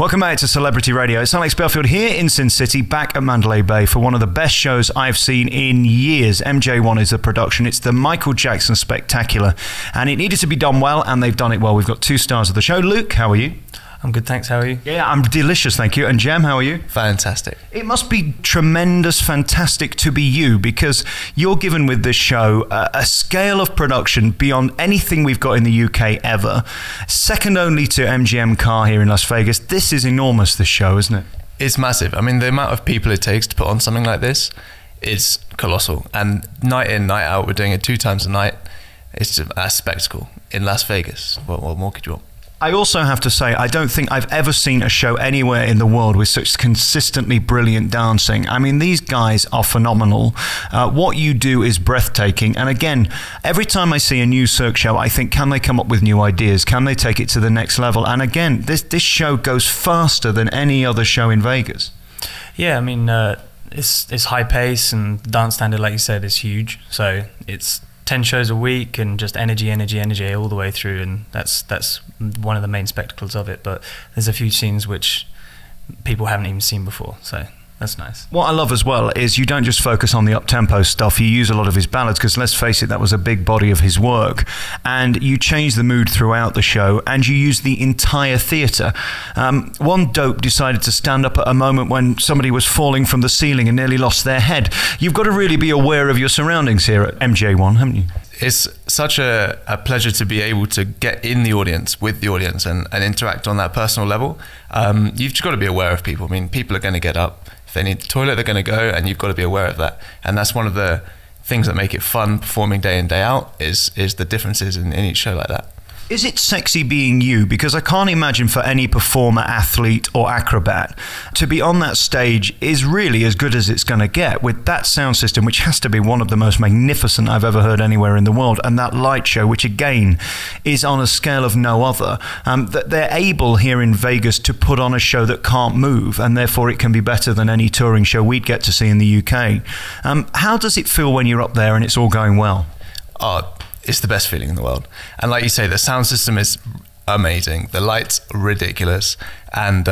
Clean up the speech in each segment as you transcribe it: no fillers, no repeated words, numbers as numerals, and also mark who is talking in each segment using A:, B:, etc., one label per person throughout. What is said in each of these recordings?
A: Welcome back to Celebrity Radio. It's Alex Belfield here in Sin City, back at Mandalay Bay for one of the best shows I've seen in years. MJ1 is the production. It's the Michael Jackson Spectacular, and it needed to be done well, and they've done it well. We've got 2 stars of the show. Luke, how are you?
B: I'm good, thanks. How are you?
A: Yeah, I'm delicious, thank you. And Jem, how are you?
C: Fantastic.
A: It must be tremendous, fantastic to be you, because you're given with this show a scale of production beyond anything we've got in the UK ever. Second only to MGM Car here in Las Vegas. This is enormous, this show, isn't it?
C: It's massive. I mean, the amount of people it takes to put on something like this is colossal. And night in, night out, we're doing it 2 times a night. It's a spectacle in Las Vegas. What more could you want?
A: I also have to say, I don't think I've ever seen a show anywhere in the world with such consistently brilliant dancing. I mean, these guys are phenomenal. What you do is breathtaking. And again, every time I see a new Cirque show, I think, can they come up with new ideas? Can they take it to the next level? And again, this show goes faster than any other show in Vegas.
B: Yeah, I mean, it's high pace, and the dance standard, like you said, is huge. So it's 10 shows a week and just energy all the way through, and that's one of the main spectacles of it. But there's a few scenes which people haven't even seen before, so that's nice.
A: What I love as well is you don't just focus on the up-tempo stuff, you use a lot of his ballads, because let's face it, that was a big body of his work, and you change the mood throughout the show, and you use the entire theatre. One dope decided to stand up at a moment when somebody was falling from the ceiling and nearly lost their head. You've got to really be aware of your surroundings here at MJ1, haven't you?
C: It's such a pleasure to be able to get in the audience, with the audience, and interact on that personal level. You've just got to be aware of people. I mean, people are going to get up. If they need the toilet, they're going to go, and you've got to be aware of that. And that's one of the things that make it fun performing day in, day out, is the differences in each show like that.
A: Is it sexy being you? Because I can't imagine for any performer, athlete or acrobat to be on that stage is really as good as it's going to get, with that sound system, which has to be one of the most magnificent I've ever heard anywhere in the world, and that light show, which again is on a scale of no other. That they're able here in Vegas to put on a show that can't move, and therefore it can be better than any touring show we'd get to see in the UK. How does it feel when you're up there and it's all going well?
C: It's the best feeling in the world. And like you say, the sound system is amazing. The lights are ridiculous. And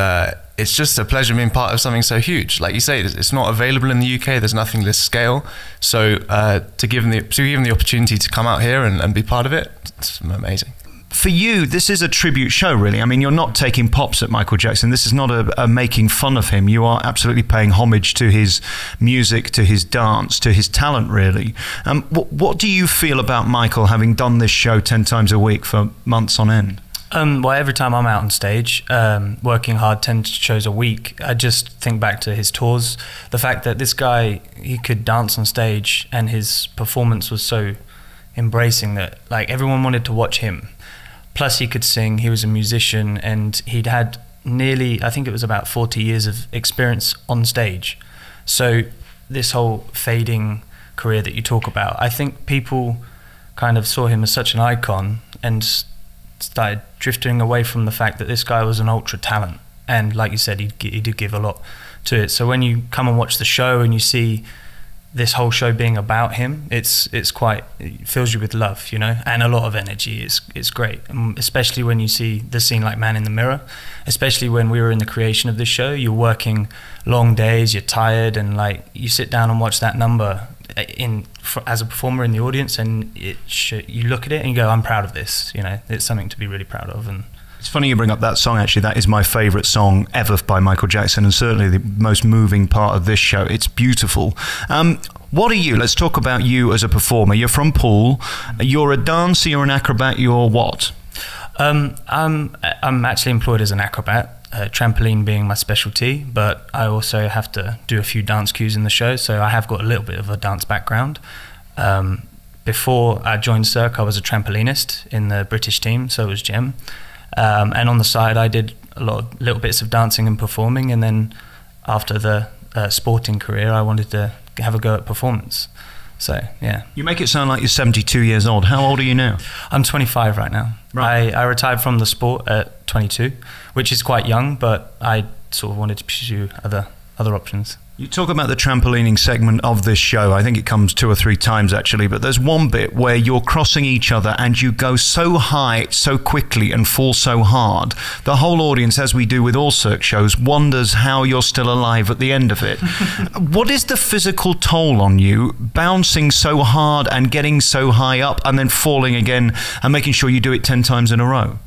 C: it's just a pleasure being part of something so huge. Like you say, it's not available in the UK. There's nothing this scale. So to give them the opportunity to come out here and be part of it, it's amazing.
A: For you, this is a tribute show, really. I mean, you're not taking pops at Michael Jackson. This is not a making fun of him. You are absolutely paying homage to his music, to his dance, to his talent, really. What do you feel about Michael having done this show 10 times a week for months on end?
B: Well, every time I'm out on stage, working hard, 10 shows a week, I just think back to his tours. The fact that this guy, he could dance on stage, and his performance was so embracing that, like, everyone wanted to watch him. Plus he could sing, he was a musician, and he'd had nearly, I think it was about 40 years of experience on stage. So this whole fading career that you talk about, I think people kind of saw him as such an icon and started drifting away from the fact that this guy was an ultra talent. And like you said, he did give a lot to it. So when you come and watch the show and you see this whole show being about him, it fills you with love, you know, and a lot of energy. It's great, especially when you see the scene like Man in the Mirror, especially when we were in the creation of this show. You're working long days, you're tired, and like you sit down and watch that number as a performer in the audience, and you look at it and you go, I'm proud of this, you know. It's something to be really proud of. And
A: it's funny you bring up that song, actually. That is my favourite song ever by Michael Jackson, and certainly the most moving part of this show. It's beautiful. What are you? Let's talk about you as a performer. You're from Poole. You're a dancer, you're an acrobat, you're what? I'm actually employed as an acrobat, trampoline being my specialty, but I also have to do a few dance cues in the show, so I have got a little bit of a dance background. Before I joined Cirque, I was a trampolinist in the British team, so was Jem. And on the side, I did little bits of dancing and performing. And then after the sporting career, I wanted to have a go at performance. So, yeah. You make it sound like you're 72 years old. How old are you now?
B: I'm 25 right now. Right. I retired from the sport at 22, which is quite young, but I sort of wanted to pursue other options.
A: You talk about the trampolining segment of this show. I think it comes 2 or 3 times actually, but there's one bit where you're crossing each other and you go so high so quickly and fall so hard. The whole audience, as we do with all Cirque shows, wonders how you're still alive at the end of it. What is the physical toll on you, bouncing so hard and getting so high up and then falling again and making sure you do it 10 times in a row?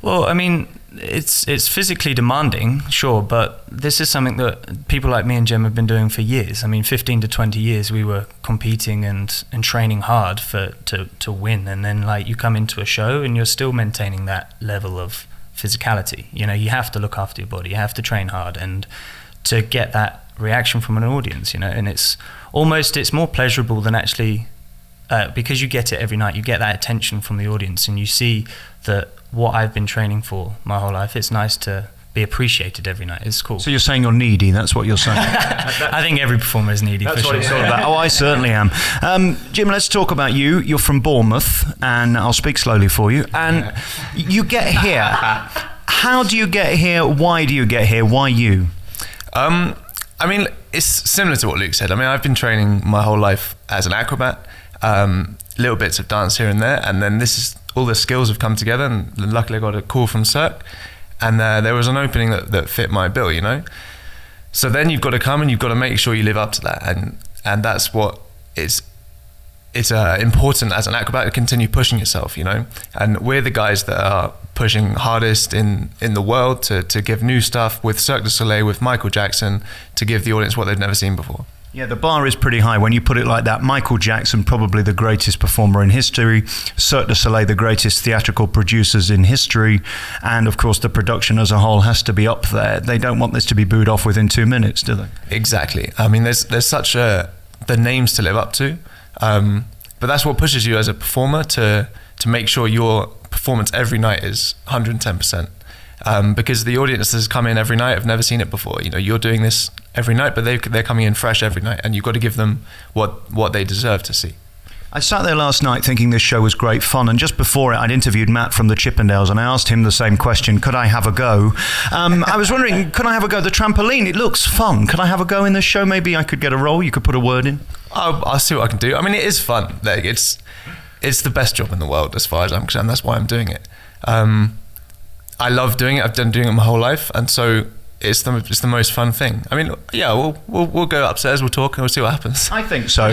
B: Well, I mean, it's physically demanding, sure, but this is something that people like me and Jim have been doing for years. I mean, 15 to 20 years we were competing and training hard to win, and then like you come into a show and you're still maintaining that level of physicality. You know, you have to look after your body, you have to train hard, and to get that reaction from an audience, you know, and it's more pleasurable than actually because you get it every night. You get that attention from the audience, and you see that what I've been training for my whole life, it's nice to be appreciated every night. It's cool.
A: So you're saying you're needy, that's what you're saying?
B: I think every performer is needy.
A: That's
B: for
A: what
B: sure.
A: it's all about. Oh, I certainly am. Jim, let's talk about you. You're from Bournemouth, and I'll speak slowly for you. And you get here. How do you get here? Why do you get here? Why you?
C: I mean, it's similar to what Luke said. I mean, I've been training my whole life as an acrobat, little bits of dance here and there, and then all the skills have come together, and luckily I got a call from Cirque, and there was an opening that fit my bill, you know. So then you've got to come and you've got to make sure you live up to that, and that's what it's important as an acrobat to continue pushing yourself, you know. And we're the guys that are pushing hardest in the world to give new stuff with Cirque du Soleil, with Michael Jackson, to give the audience what they've never seen before.
A: Yeah, the bar is pretty high when you put it like that. Michael Jackson, probably the greatest performer in history. Cirque du Soleil, the greatest theatrical producers in history. And of course, the production as a whole has to be up there. They don't want this to be booed off within 2 minutes, do they?
C: Exactly. I mean, there's such the names to live up to. But that's what pushes you as a performer to make sure your performance every night is 110%. Because the audiences come in every night, have never seen it before. You know, you're doing this every night, but they're coming in fresh every night, and you've got to give them what they deserve to see.
A: I sat there last night thinking this show was great fun, and just before it I'd interviewed Matt from the Chippendales, and I asked him the same question: could I have a go? I was wondering, could I have a go? The trampoline, it looks fun. Could I have a go in this show? Maybe I could get a role, you could put a word in.
C: I'll see what I can do. I mean, it is fun. Like, it's the best job in the world as far as I'm concerned. That's why I'm doing it. I love doing it. I've done doing it my whole life, and so it's the most fun thing. I mean, yeah, we'll go upstairs, we'll talk, and we'll see what happens.
A: I think so.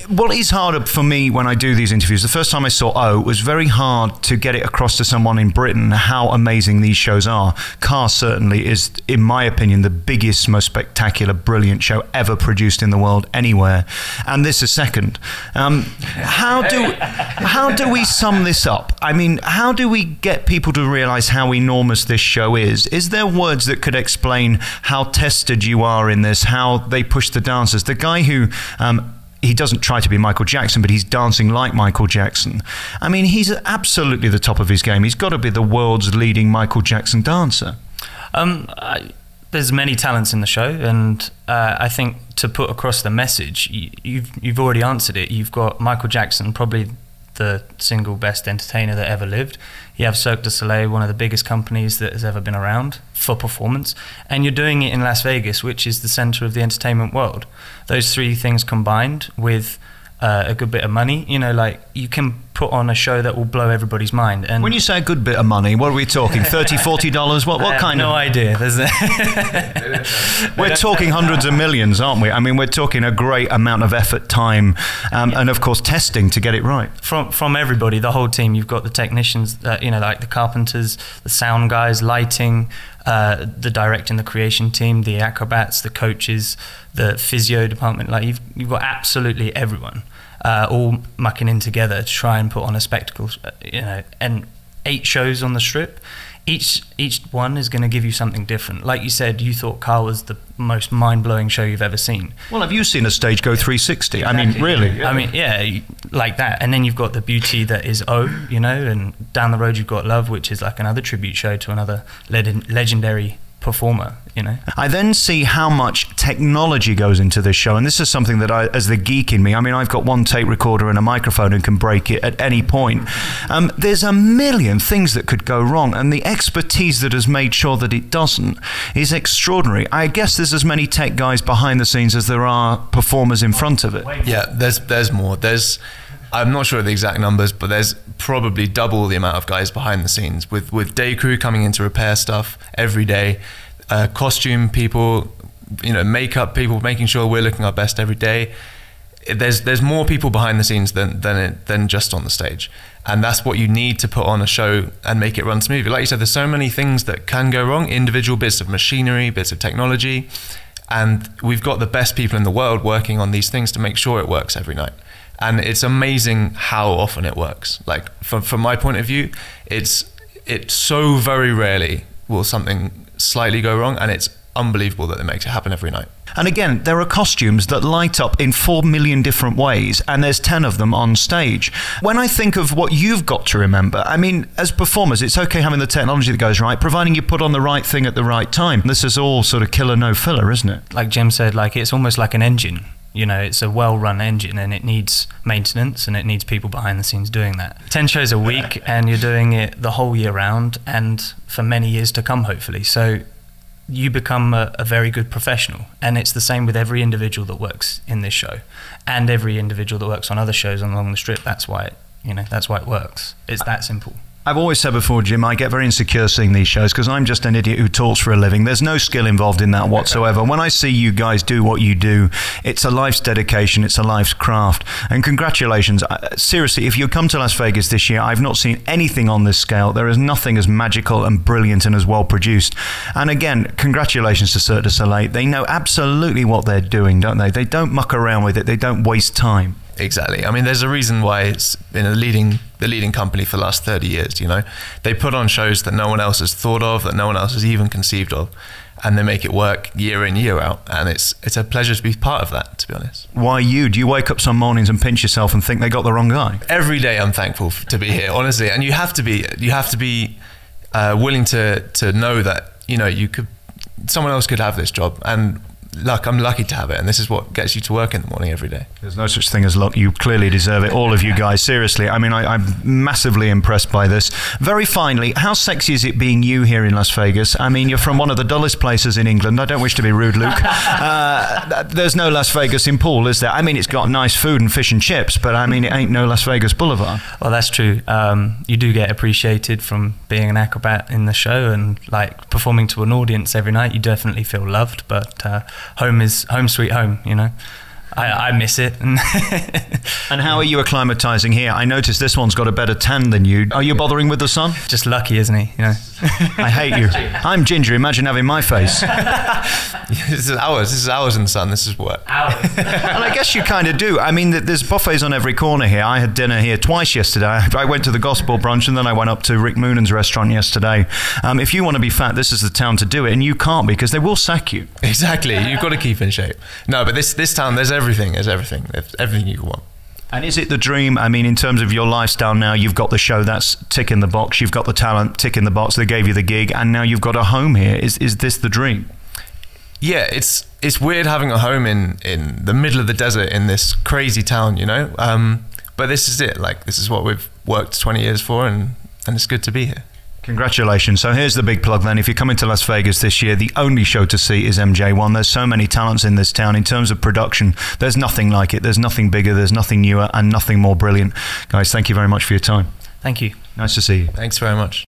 A: What is harder for me when I do these interviews, the first time I saw O, it was very hard to get it across to someone in Britain how amazing these shows are. Cars certainly is, in my opinion, the biggest, most spectacular, brilliant show ever produced in the world anywhere, and this is second. How do we sum this up? I mean, how do we get people to realise how enormous this show is? Is there words that could explain how tested you are in this, how they push the dancers? The guy who he doesn't try to be Michael Jackson, but he's dancing like Michael Jackson. I mean, he's absolutely the top of his game. He's got to be the world's leading Michael Jackson dancer.
B: There's many talents in the show, and I think to put across the message, you've already answered it. You've got Michael Jackson, probably the single best entertainer that ever lived. You have Cirque du Soleil, one of the biggest companies that has ever been around for performance, and you're doing it in Las Vegas, which is the center of the entertainment world. Those three things combined with a good bit of money, you know, like, you can put on a show that will blow everybody's mind. And
A: when you say a good bit of money, what are we talking? $30, $40? What kind of?
B: No idea.
A: We're talking hundreds of millions, aren't we? I mean, we're talking a great amount of effort, time, and of course testing to get it right.
B: From everybody, the whole team. You've got the technicians, you know, like the carpenters, the sound guys, lighting, the directing, the creation team, the acrobats, the coaches, the physio department. Like, you've got absolutely everyone all mucking in together to try and put on a spectacle, you know. And 8 shows on the strip, each one is going to give you something different. Like you said, you thought Carl was the most mind-blowing show you've ever seen.
A: Well, have you seen a stage go 360? Exactly. I mean, really?
B: Yeah. I mean, yeah, like that. And then you've got the beauty that is O, you know, and down the road you've got Love, which is like another tribute show to another legendary performer, you know.
A: I then see how much technology goes into this show, and this is something that I, as the geek in me, I mean, I've got one tape recorder and a microphone and can break it at any point. There's a million things that could go wrong, and the expertise that has made sure that it doesn't is extraordinary. I guess there's as many tech guys behind the scenes as there are performers in front of it.
C: Yeah, there's more. I'm not sure of the exact numbers, but there's probably double the amount of guys behind the scenes with day crew coming in to repair stuff every day, costume people, you know, makeup people, making sure we're looking our best every day. There's more people behind the scenes than just on the stage, and that's what you need to put on a show and make it run smoothly. Like you said, there's so many things that can go wrong, individual bits of machinery, bits of technology, and we've got the best people in the world working on these things to make sure it works every night. And it's amazing how often it works. Like from my point of view, it's so very rarely will something slightly go wrong, and it's unbelievable that it makes it happen every night.
A: And again, there are costumes that light up in 4 million different ways, and there's 10 of them on stage. When I think of what you've got to remember, I mean, as performers, it's okay having the technology that goes right, providing you put on the right thing at the right time. This is all sort of killer, no filler, isn't it?
B: Like Jim said, like it's almost like an engine. You know, it's a well-run engine, and it needs maintenance, and it needs people behind the scenes doing that. 10 shows a week, and you're doing it the whole year round, and for many years to come, hopefully. So you become a very good professional, and it's the same with every individual that works in this show, and every individual that works on other shows along the strip. That's why it, you know, that's why it works. It's that simple.
A: I've always said before, Jim, I get very insecure seeing these shows because I'm just an idiot who talks for a living. There's no skill involved in that whatsoever. When I see you guys do what you do, it's a life's dedication, it's a life's craft. And congratulations. Seriously, if you come to Las Vegas this year, I've not seen anything on this scale. There is nothing as magical and brilliant and as well produced. And again, congratulations to Cirque Du Soleil. They know absolutely what they're doing, don't they? They don't muck around with it. They don't waste time.
C: Exactly. I mean, there's a reason why it's been the leading company for the last 30 years, you know. They put on shows that no one else has thought of, that no one else has even conceived of, and they make it work year in, year out, and it's a pleasure to be part of that, to be honest.
A: Why you? Do you wake up some mornings and pinch yourself and think they got the wrong guy?
C: Every day I'm thankful to be here, honestly, and you have to be willing to know that, you know, someone else could have this job, and I'm lucky to have it, and this is what gets you to work in the morning every day.
A: There's no such thing as luck. You clearly deserve it, all of you guys, seriously. I mean, I'm massively impressed by this. Very finally, how sexy is it being you here in Las Vegas? I mean, you're from one of the dullest places in England. I don't wish to be rude, Luke. There's no Las Vegas in Poole, is there? I mean, it's got nice food and fish and chips, but I mean, it ain't no Las Vegas Boulevard.
B: Well, that's true. You do get appreciated from being an acrobat in the show, and like performing to an audience every night. You definitely feel loved, but home is home sweet home, you know. I miss it.
A: And how are you acclimatizing here? I noticed this one's got a better tan than you. Are you bothering with the sun?
B: Just lucky, isn't he? You know.
A: I hate you. I'm ginger. Imagine having my face.
C: This is hours in the sun. This is what.
B: Hours.
A: And I guess you kind of do. I mean, there's buffets on every corner here. I had dinner here twice yesterday. I went to the Gospel brunch, and then I went up to Rick Moonan's restaurant yesterday. If you want to be fat, this is the town to do it, and you can't because they will sack you.
C: Exactly. You've got to keep in shape. No, but this town, there's everything. There's everything you want.
A: And is it the dream? I mean, in terms of your lifestyle now, you've got the show, that's tick in the box. You've got the talent, tick in the box. They gave you the gig, and now you've got a home here. Is this the dream?
C: Yeah, it's weird having a home in the middle of the desert in this crazy town, you know. But this is it. Like, this is what we've worked 20 years for, and it's good to be here.
A: Congratulations. So here's the big plug then. If you're coming to Las Vegas this year, the only show to see is MJ1. There's so many talents in this town. In terms of production, there's nothing like it. There's nothing bigger, there's nothing newer, and nothing more brilliant. Guys, thank you very much for your time.
B: Thank you.
A: Nice to see you.
C: Thanks very much.